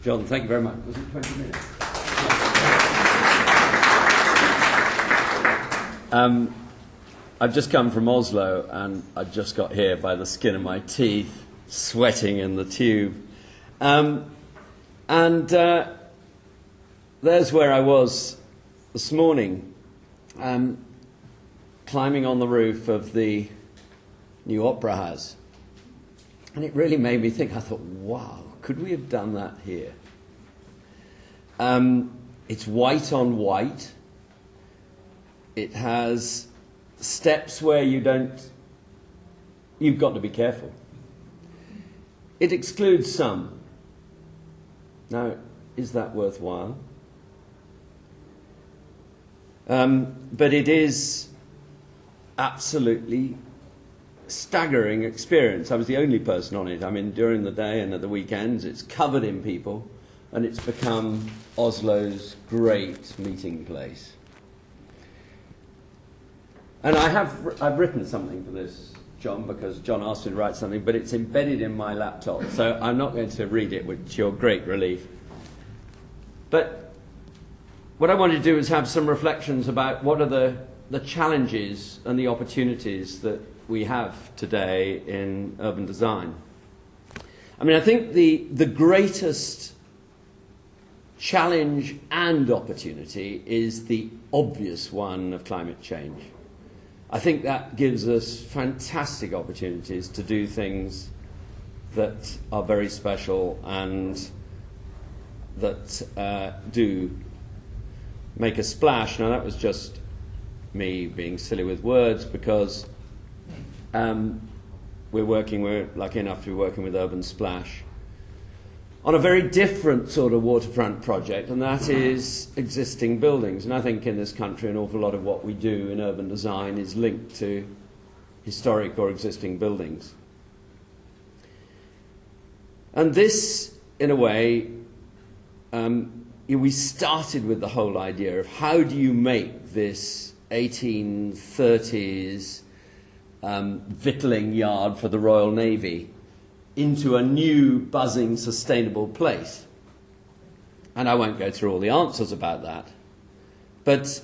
John, thank you very much. Was it 20 minutes? I've just come from Oslo, and I just got here by the skin of my teeth, sweating in the tube. There's where I was this morning, climbing on the roof of the new Opera House. And it really made me think. I thought, wow, could we have done that here? It's white on white. It has steps where you've got to be careful. It excludes some. Now, is that worthwhile? But it is absolutely staggering experience. I was the only person on it. I mean, during the day and at the weekends, it's covered in people, and it's become Oslo's great meeting place. And I've written something for this, John, because John asked me to write something, but it's embedded in my laptop, so I'm not going to read it, which your great relief. But what I wanted to do is have some reflections about what are the challenges and the opportunities that we have today in urban design. I mean, I think the greatest challenge and opportunity is the obvious one of climate change. I think that gives us fantastic opportunities to do things that are very special and that do make a splash. Now, that was just me being silly with words, because we're lucky enough to be working with Urban Splash on a very different sort of waterfront project, and that is existing buildings. And I think in this country an awful lot of what we do in urban design is linked to historic or existing buildings. And this, in a way, we started with the whole idea of how do you make this 1830s victualling yard for the Royal Navy into a new, buzzing, sustainable place. And I won't go through all the answers about that. But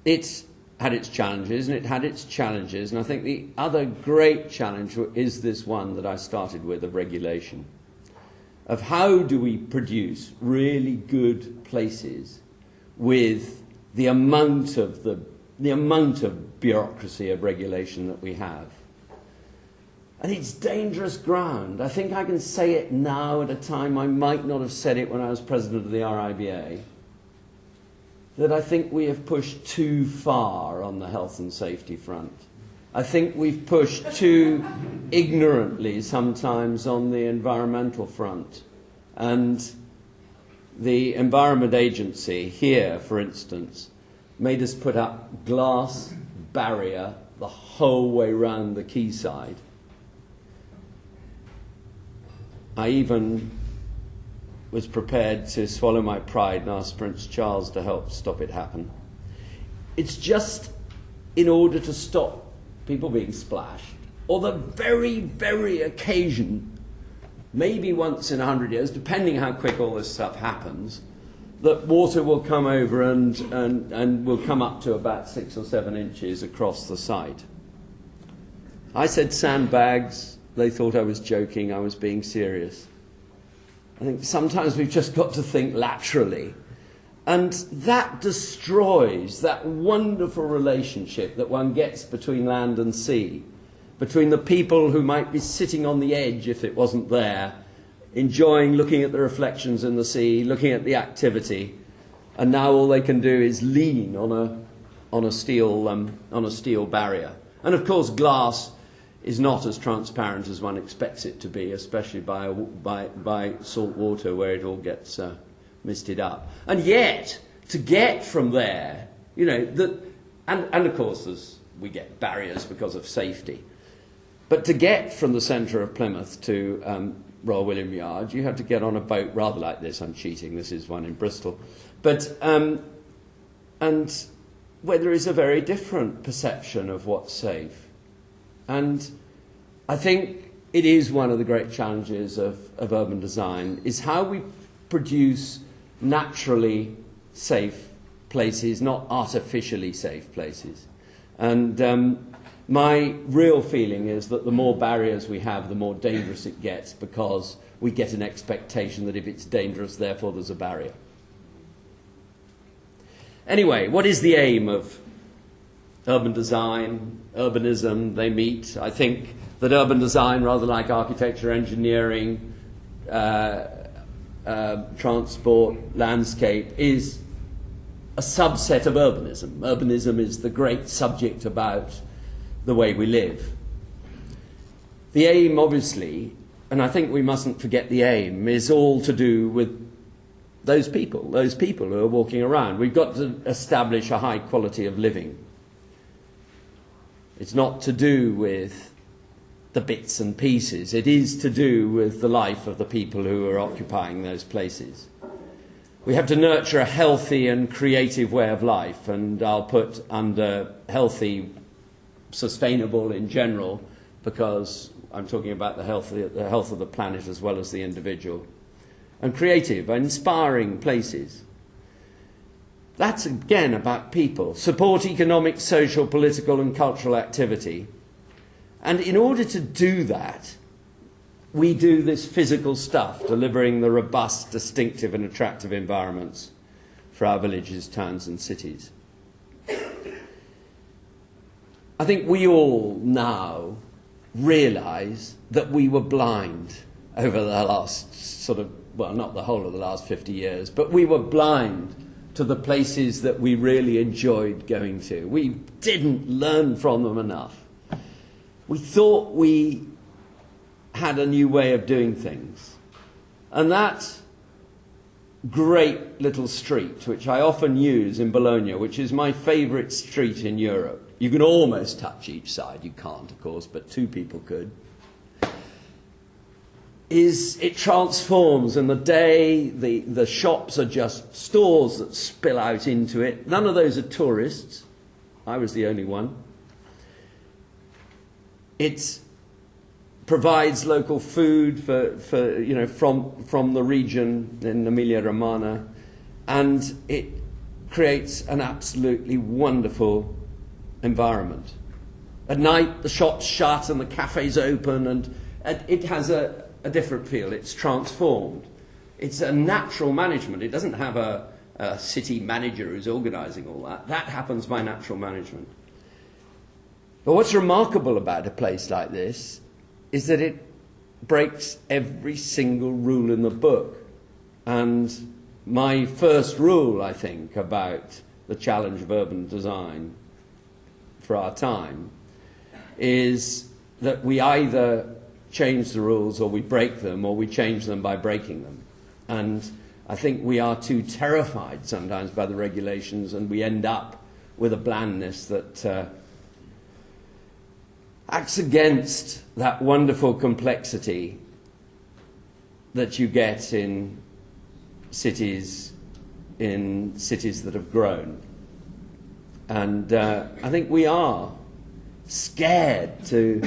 it had its challenges, and and I think the other great challenge is this one that I started with, of regulation. Of how do we produce really good places with the amount of bureaucracy of regulation that we have. And it's dangerous ground. I think I can say it now at a time I might not have said it when I was president of the RIBA, that I think we have pushed too far on the health and safety front. I think we've pushed too ignorantly sometimes on the environmental front. And the Environment Agency here, for instance, made us put up glass barrier the whole way round the quayside. I even was prepared to swallow my pride and ask Prince Charles to help stop it happen. It's just in order to stop people being splashed, or the very, very occasion, maybe once in 100 years, depending how quick all this stuff happens, that water will come over and will come up to about 6 or 7 inches across the site. I said sandbags. They thought I was joking. I was being serious. I think sometimes we've just got to think laterally. And that destroys that wonderful relationship that one gets between land and sea, between the people who might be sitting on the edge if it wasn't there, enjoying looking at the reflections in the sea, looking at the activity, and now all they can do is lean on a steel barrier. And of course, glass is not as transparent as one expects it to be, especially by salt water where it all gets misted up. And yet, to get from there, and of course we get barriers because of safety, but to get from the centre of Plymouth to Royal William Yard, you have to get on a boat rather like this. I'm cheating, this is one in Bristol. But, and where there is a very different perception of what's safe. And I think it is one of the great challenges of urban design, is how we produce naturally safe places, not artificially safe places. And my real feeling is that the more barriers we have, the more dangerous it gets, because we get an expectation that if it's dangerous, therefore there's a barrier. Anyway, what is the aim of urban design, urbanism? They meet. I think that urban design, rather like architecture, engineering, transport, landscape, is a subset of urbanism. Urbanism is the great subject about the way we live. The aim, obviously, and I think we mustn't forget the aim, is all to do with those people who are walking around. We've got to establish a high quality of living. It's not to do with the bits and pieces. It is to do with the life of the people who are occupying those places. We have to nurture a healthy and creative way of life, and I'll put under healthy, sustainable in general, because I'm talking about the health of the planet as well as the individual. And creative, inspiring places. That's again about people. Support economic, social, political and cultural activity. And in order to do that, we do this physical stuff, delivering the robust, distinctive and attractive environments for our villages, towns and cities. I think we all now realise that we were blind over the last well, not the whole of the last 50 years, but we were blind to the places that we really enjoyed going to. We didn't learn from them enough. We thought we had a new way of doing things. And that great little street, which I often use in Bologna, which is my favourite street in Europe. You can almost touch each side. You can't, of course, but two people could. It transforms, and the shops are just stores that spill out into it. None of those are tourists. I was the only one. It provides local food from the region in Emilia-Romagna, and it creates an absolutely wonderful environment. At night, the shops shut and the cafes open, and it has a different feel. It's transformed. It's a natural management. It doesn't have a city manager who's organising all that. That happens by natural management. But what's remarkable about a place like this is that it breaks every single rule in the book. And my first rule, I think, about the challenge of urban design for our time is that we either change the rules or we break them, or we change them by breaking them. And I think we are too terrified sometimes by the regulations, and we end up with a blandness that acts against that wonderful complexity that you get in cities that have grown. And I think we are scared to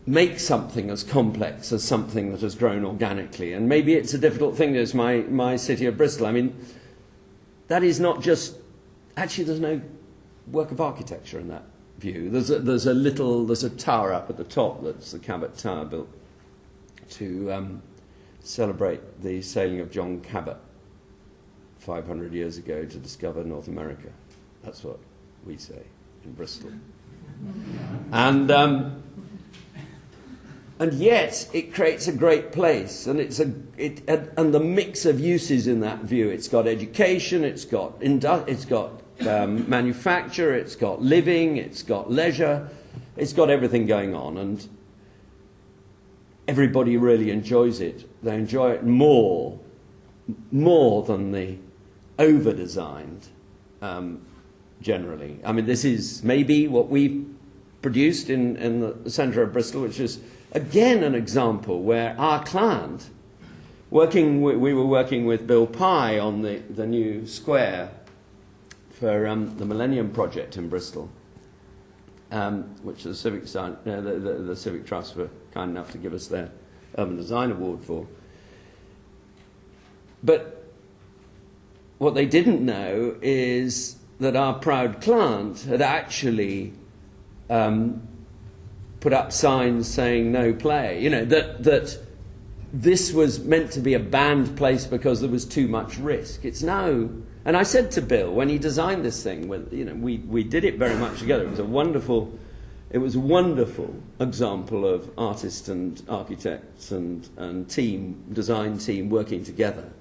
make something as complex as something that has grown organically. And maybe it's a difficult thing. There's my city of Bristol. I mean, that is not just... Actually, there's no work of architecture in that view. There's a tower up at the top that's the Cabot Tower, built to celebrate the sailing of John Cabot 500 years ago to discover North America. That's what we say in Bristol. And yet it creates a great place, and and the mix of uses in that view. It's got education, it's got manufacture, it's got living, it's got leisure, it's got everything going on, and everybody really enjoys it. They enjoy it more than the over-designed generally. I mean, this is maybe what we've produced in the centre of Bristol, which is again an example where our client, we were working with Bill Pye on the new square for the Millennium Project in Bristol. which the Civic Trust were kind enough to give us their Urban Design Award for. But what they didn't know is that our proud client had actually put up signs saying no play. You know, that this was meant to be a banned place because there was too much risk. It's now, and I said to Bill when he designed this thing, we did it very much together. It was a wonderful example of artists and architects and design team working together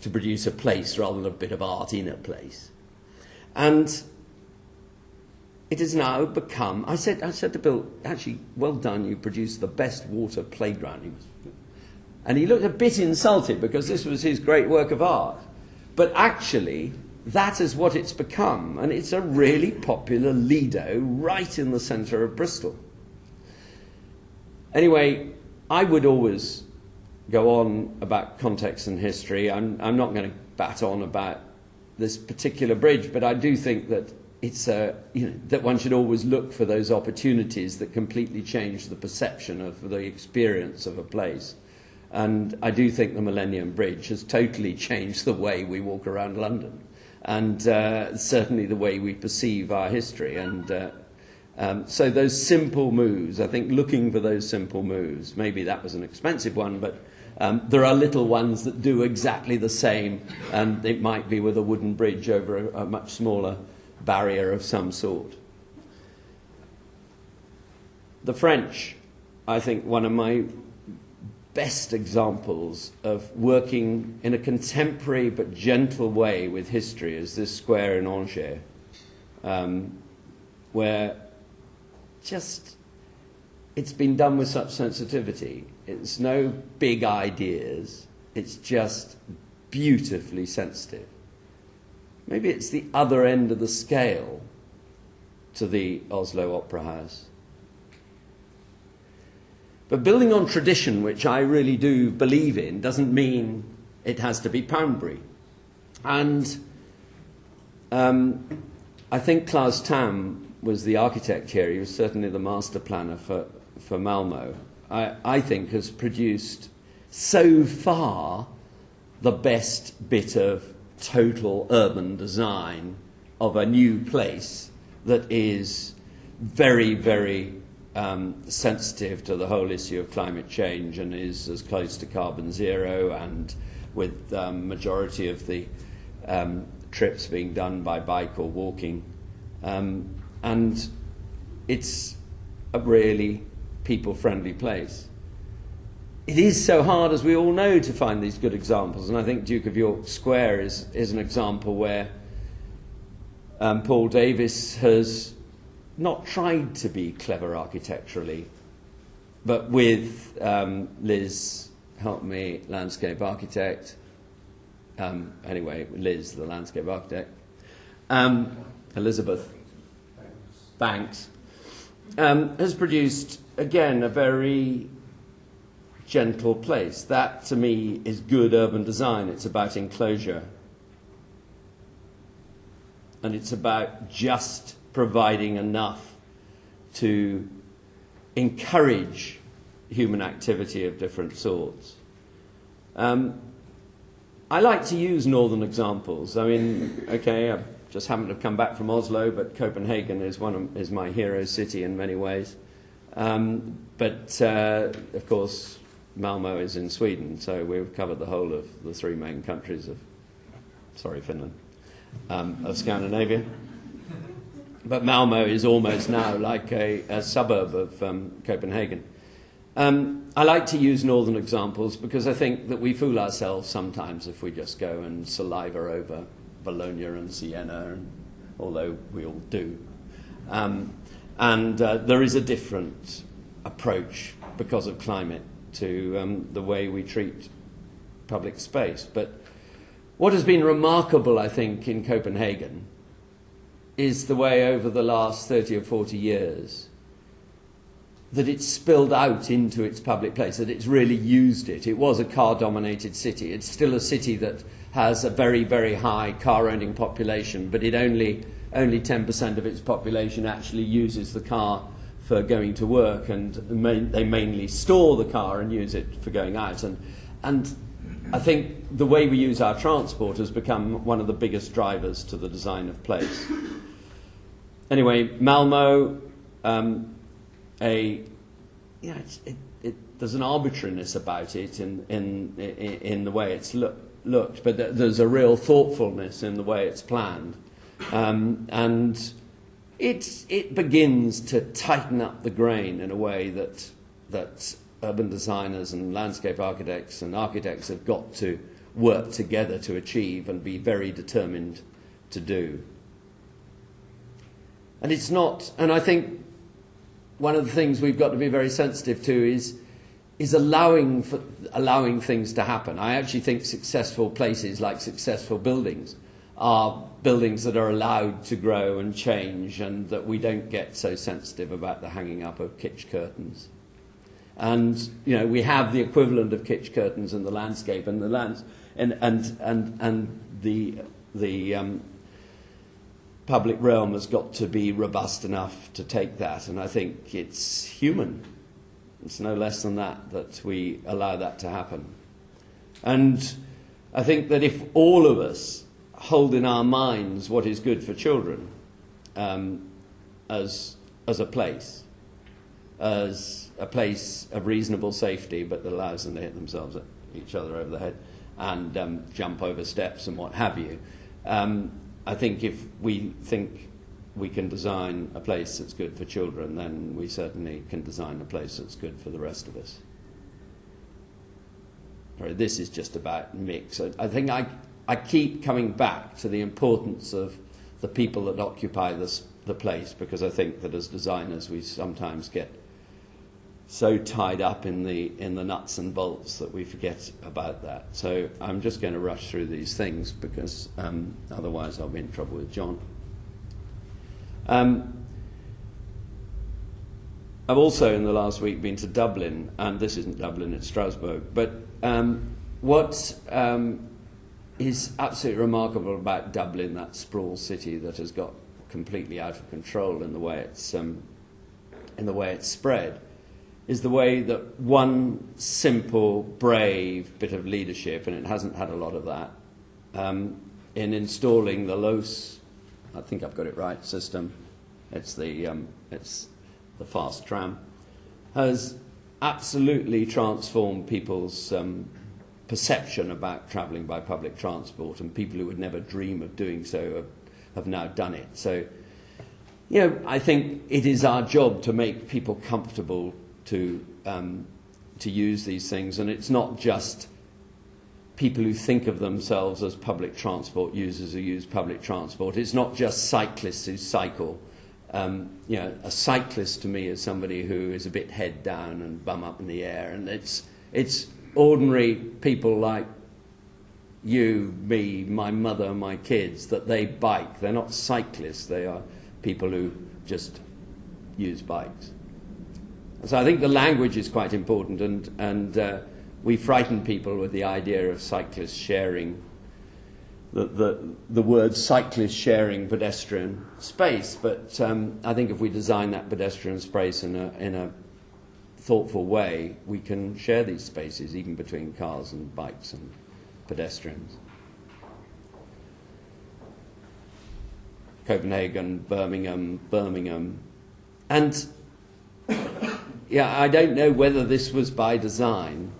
to produce a place rather than a bit of art in a place. And it has now become, I said to Bill, actually, well done, you produced the best water playground. And he looked a bit insulted because this was his great work of art. But actually, that is what it's become. And it's a really popular Lido right in the centre of Bristol. Anyway, I would always go on about context and history. I'm not going to bat on about this particular bridge, but I do think that it's that one should always look for those opportunities that completely change the perception of the experience of a place. And I do think the Millennium Bridge has totally changed the way we walk around London, and certainly the way we perceive our history. And so those simple moves, I think looking for those simple moves, maybe that was an expensive one, but there are little ones that do exactly the same, and it might be with a wooden bridge over a much smaller barrier of some sort. The French, I think, one of my best examples of working in a contemporary but gentle way with history is this square in Angers, where just it's been done with such sensitivity. It's no big ideas, it's just beautifully sensitive. Maybe it's the other end of the scale to the Oslo Opera House. But building on tradition, which I really do believe in, doesn't mean it has to be Poundbury. And I think Klaus Tam was the architect here. He was certainly the master planner for Malmo. I think has produced so far the best bit of total urban design of a new place that is very, very sensitive to the whole issue of climate change and is as close to carbon zero, and with majority of the trips being done by bike or walking. And it's a really people-friendly place. It is so hard, as we all know, to find these good examples, and I think Duke of York Square is an example where Paul Davis has not tried to be clever architecturally, but with Liz, help me, landscape architect, anyway, Liz, the landscape architect, Elizabeth Banks, has produced, again, a very gentle place. That, to me, is good urban design. It's about enclosure. And it's about just providing enough to encourage human activity of different sorts. I like to use northern examples. I mean, okay, I just happened to have come back from Oslo, but Copenhagen is my hero city in many ways. But of course, Malmo is in Sweden, so we've covered the whole of the three main countries of, Finland, of Scandinavia. But Malmo is almost now like a suburb of Copenhagen. I like to use northern examples because I think that we fool ourselves sometimes if we just go and saliva over Bologna and Siena, although we all do. And there is a different approach because of climate to the way we treat public space. But what has been remarkable, I think, in Copenhagen is the way over the last 30 or 40 years that it's spilled out into its public place, that it's really used it. It was a car-dominated city. It's still a city that has a very, very high car-owning population, but it only only 10% of its population actually uses the car for going to work, and they mainly store the car and use it for going out. And I think the way we use our transport has become one of the biggest drivers to the design of place. Anyway, Malmo, there's an arbitrariness about it in the way it's looked, but there's a real thoughtfulness in the way it's planned, and it begins to tighten up the grain in a way that urban designers and landscape architects and architects have got to work together to achieve and be very determined to do. And it's not, and I think one of the things we've got to be very sensitive to is allowing things to happen. I actually think successful places, like successful buildings, are buildings that are allowed to grow and change, and that we don't get so sensitive about the hanging up of kitsch curtains. And we have the equivalent of kitsch curtains in the landscape, and the public realm has got to be robust enough to take that. And I think it's human. It's no less than that we allow that to happen. And I think that if all of us hold in our minds what is good for children as a place of reasonable safety, but that allows them to hit themselves at each other over the head and jump over steps and what have you, I think if we think we can design a place that's good for children, then we certainly can design a place that's good for the rest of us. This is just about mix. I think I keep coming back to the importance of the people that occupy the place, because I think that as designers we sometimes get so tied up in the nuts and bolts that we forget about that. So I'm just going to rush through these things, because otherwise I'll be in trouble with John. I've also in the last week been to Dublin, and this isn't Dublin, it's Strasbourg. But what is absolutely remarkable about Dublin, that sprawl city that has got completely out of control in the way it's spread, is the way that one simple, brave bit of leadership, and it hasn't had a lot of that, in installing the LOS, I think I've got it right, system, it's the fast tram, has absolutely transformed people's perception about travelling by public transport, and people who would never dream of doing so have now done it. So, I think it is our job to make people comfortable to use these things, and it's not just people who think of themselves as public transport users who use public transport. It's not just cyclists who cycle. A cyclist to me is somebody who is a bit head down and bum up in the air, and it's ordinary people like you, me, my mother, my kids, that they bike. They're not cyclists, they are people who just use bikes. So I think the language is quite important, and we frighten people with the idea of cyclists sharing, the word cyclist sharing pedestrian space. But I think if we design that pedestrian space in a thoughtful way, we can share these spaces even between cars and bikes and pedestrians. Copenhagen, Birmingham, and I don't know whether this was by design,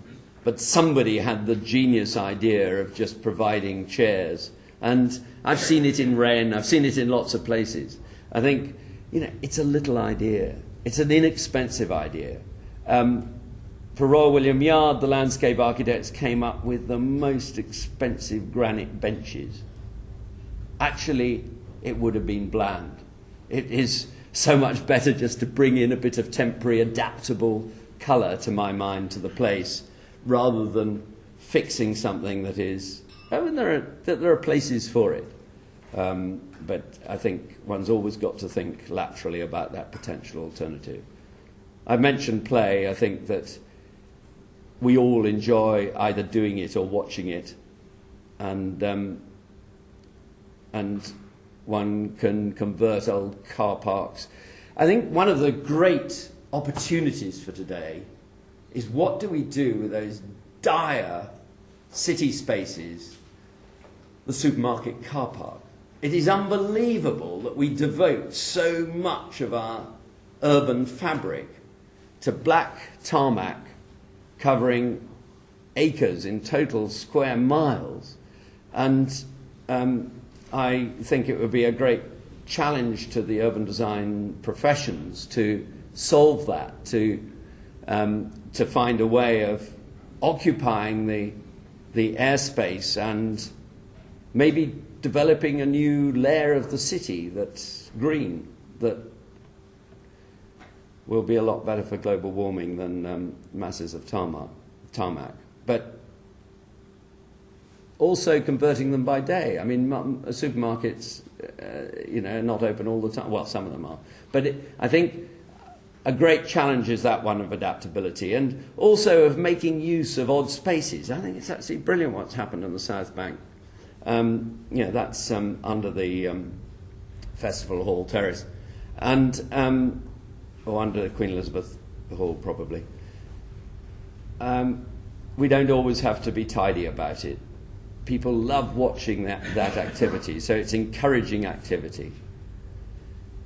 but somebody had the genius idea of just providing chairs. And I've seen it in Rennes, I've seen it in lots of places. I think, it's a little idea. It's an inexpensive idea. For Royal William Yard, the landscape architects came up with the most expensive granite benches. Actually, it would have been bland. It is so much better just to bring in a bit of temporary adaptable colour, to my mind, to the place, rather than fixing something that is... there are places for it. But I think one's always got to think laterally about that potential alternative. I've mentioned play. I think that we all enjoy either doing it or watching it. And one can convert old car parks. I think one of the great opportunities for today is what do we do with those dire city spaces, the supermarket car park. It is unbelievable that we devote so much of our urban fabric to black tarmac covering acres in total square miles. And I think it would be a great challenge to the urban design professions to solve that, to find a way of occupying the airspace and maybe developing a new layer of the city that's green, that will be a lot better for global warming than masses of tarmac. But also converting them by day. I mean, supermarkets, are not open all the time. Well, some of them are. But I think a great challenge is that one of adaptability and also of making use of odd spaces. I think it's absolutely brilliant what's happened on the South Bank. That's under the Festival Hall Terrace, and or under Queen Elizabeth Hall probably. We don't always have to be tidy about it. People love watching that activity, so it's encouraging activity.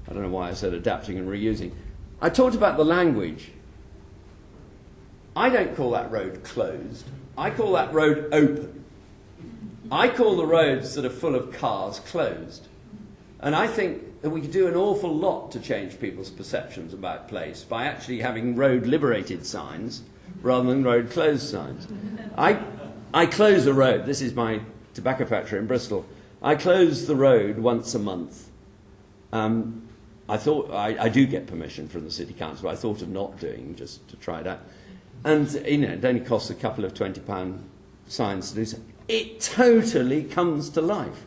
I don't know why I said adapting and reusing. I talked about the language. I don't call that road closed. I call that road open. I call the roads that are full of cars closed. And I think that we could do an awful lot to change people's perceptions about place by actually having road liberated signs rather than road closed signs. I close a road. This is my tobacco factory in Bristol. I close the road once a month. I thought I do get permission from the city council. I thought of not doing, just to try it out. And it only costs a couple of £20 signs to do so. It totally comes to life.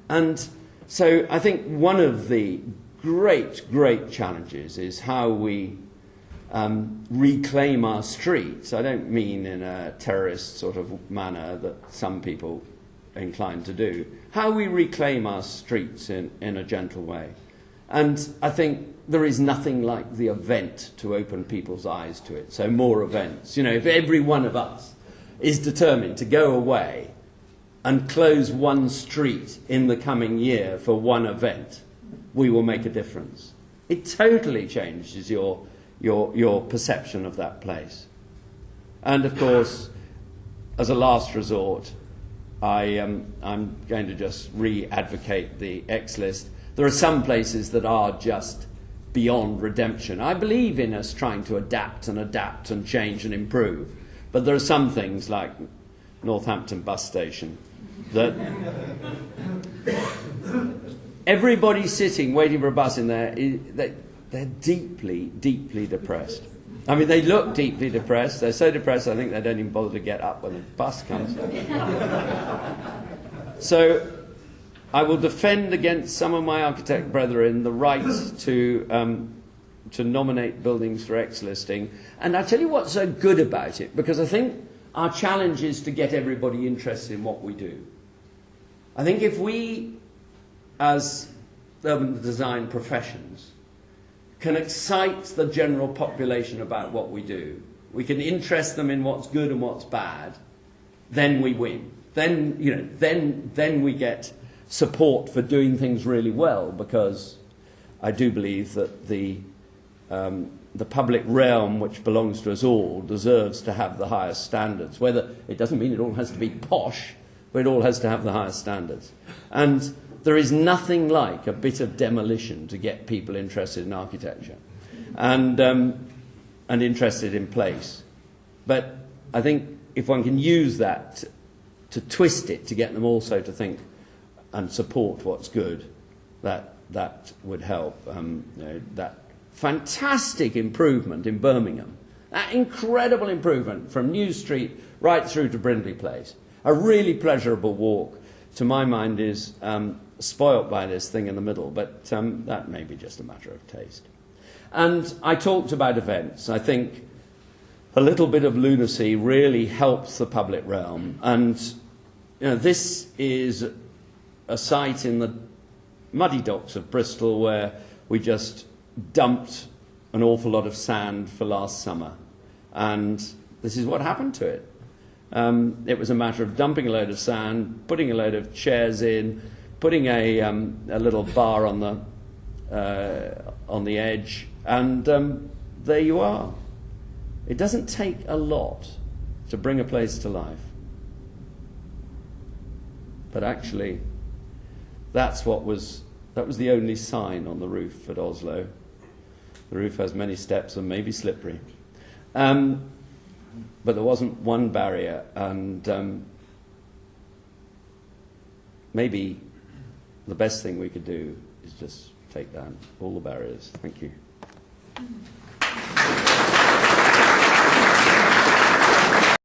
And so I think one of the great challenges is how we reclaim our streets. I don't mean in a terrorist sort of manner that some people are inclined to do. How we reclaim our streets in a gentle way. And I think there is nothing like the event to open people's eyes to it. So more events. If every one of us is determined to go away and close one street in the coming year for one event, we will make a difference. It totally changes your perception of that place. And of course, as a last resort, I'm going to just re-advocate the X list. There are some places that are just beyond redemption. I believe in us trying to adapt and change and improve. But there are some things like Northampton bus station that everybody sitting waiting for a bus in there, they're deeply depressed. I mean, they look deeply depressed. They're so depressed I think they don't even bother to get up when the bus comes. So I will defend against some of my architect brethren the right to nominate buildings for X listing. And I tell you what's so good about it, because I think our challenge is to get everybody interested in what we do. I think if we, as urban design professions, can excite the general population about what we do, we can interest them in what's good and what's bad, then we win. Then we get support for doing things really well, because I do believe that the public realm, which belongs to us all, deserves to have the highest standards. Whether it doesn't mean it all has to be posh, but it all has to have the highest standards. And there is nothing like a bit of demolition to get people interested in architecture and interested in place. But I think if one can use that to twist it, to get them also to think and support what's good, that would help. That fantastic improvement in Birmingham, that incredible improvement from New Street right through to Brindley Place, a really pleasurable walk, to my mind, is spoilt by this thing in the middle, but that may be just a matter of taste. And I talked about events. I think a little bit of lunacy really helps the public realm, and this is a site in the muddy docks of Bristol where we just dumped an awful lot of sand for last summer. And this is what happened to it. It was a matter of dumping a load of sand, putting a load of chairs in, putting a little bar on the edge, and there you are. It doesn't take a lot to bring a place to life. But actually, that was the only sign on the roof at Oslo. The roof has many steps and may be slippery. But there wasn't one barrier, and maybe the best thing we could do is just take down all the barriers. Thank you.